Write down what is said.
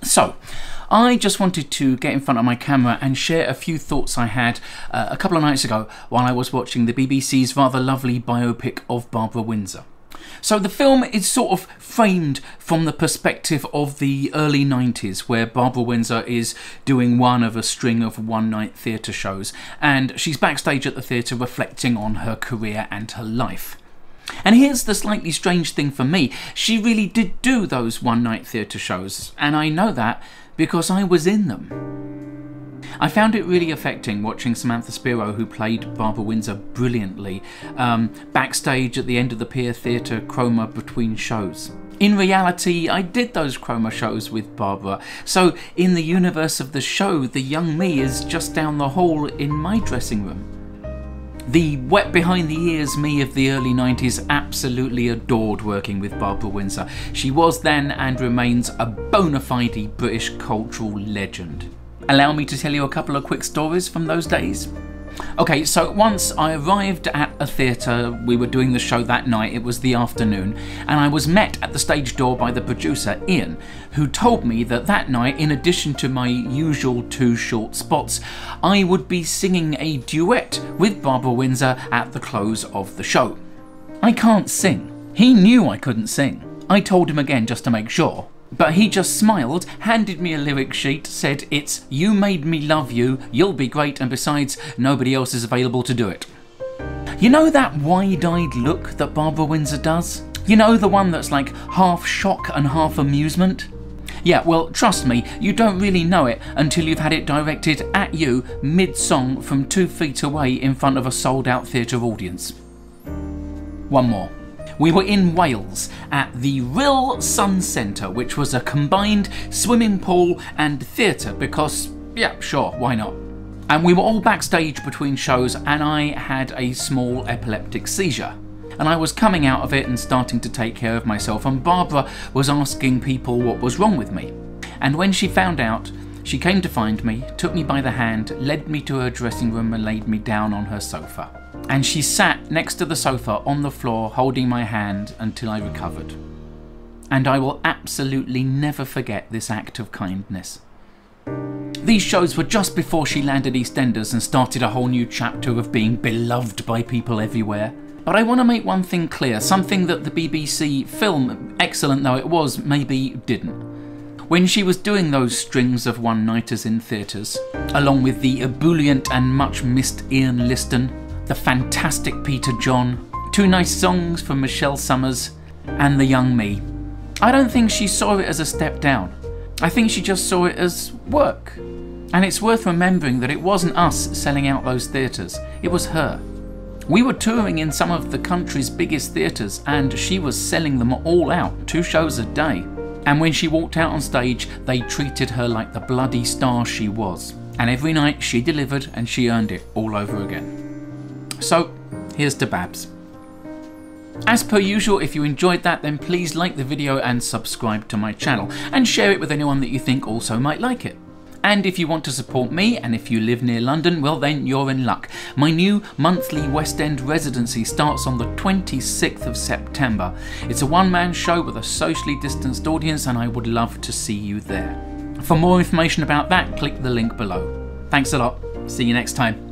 So, I just wanted to get in front of my camera and share a few thoughts I had a couple of nights ago while I was watching the BBC's rather lovely biopic of Barbara Windsor. So the film is sort of framed from the perspective of the early 90s, where Barbara Windsor is doing one of a string of one-night theatre shows, and she's backstage at the theatre reflecting on her career and her life. And here's the slightly strange thing for me: she really did do those one-night theatre shows, and I know that because I was in them. I found it really affecting watching Samantha Spiro, who played Barbara Windsor brilliantly, backstage at the end of the Pier Theatre Chroma between shows. In reality, I did those Chroma shows with Barbara, so in the universe of the show, the young me is just down the hall in my dressing room. The wet behind the ears me of the early 90s absolutely adored working with Barbara Windsor. She was then and remains a bona fide British cultural legend. Allow me to tell you a couple of quick stories from those days. Okay, so once I arrived at a theatre, we were doing the show that night, it was the afternoon, and I was met at the stage door by the producer, Ian, who told me that that night, in addition to my usual 2 short spots, I would be singing a duet with Barbara Windsor at the close of the show. I can't sing. He knew I couldn't sing. I told him again just to make sure. But he just smiled, handed me a lyric sheet, said it's "You made me love you, you'll be great, and besides, nobody else is available to do it." You know that wide-eyed look that Barbara Windsor does? You know, the one that's like half shock and half amusement? Yeah, well, trust me, you don't really know it until you've had it directed at you mid-song from 2 feet away in front of a sold-out theatre audience. One more. We were in Wales at the Rhyl Sun Centre, which was a combined swimming pool and theatre because, yeah, sure, why not? And we were all backstage between shows, and I had a small epileptic seizure. And I was coming out of it and starting to take care of myself, and Barbara was asking people what was wrong with me. And when she found out, she came to find me, took me by the hand, led me to her dressing room and laid me down on her sofa. And she sat next to the sofa on the floor holding my hand until I recovered. And I will absolutely never forget this act of kindness. These shows were just before she landed EastEnders and started a whole new chapter of being beloved by people everywhere. But I want to make one thing clear, something that the BBC film, excellent though it was, maybe didn't. When she was doing those strings of one-nighters in theatres, along with the ebullient and much missed Ian Liston, the fantastic Peter John, 2 nice songs from Michelle Summers, and the young me, I don't think she saw it as a step down. I think she just saw it as work. And it's worth remembering that it wasn't us selling out those theatres, it was her. We were touring in some of the country's biggest theatres, and she was selling them all out, 2 shows a day. And when she walked out on stage, they treated her like the bloody star she was. And every night she delivered, and she earned it all over again. So, here's to Babs. As per usual, if you enjoyed that, then please like the video and subscribe to my channel, and share it with anyone that you think also might like it. And if you want to support me, and if you live near London, well then you're in luck. My new monthly West End residency starts on the 26th of September. It's a one-man show with a socially distanced audience, and I would love to see you there. For more information about that, click the link below. Thanks a lot. See you next time.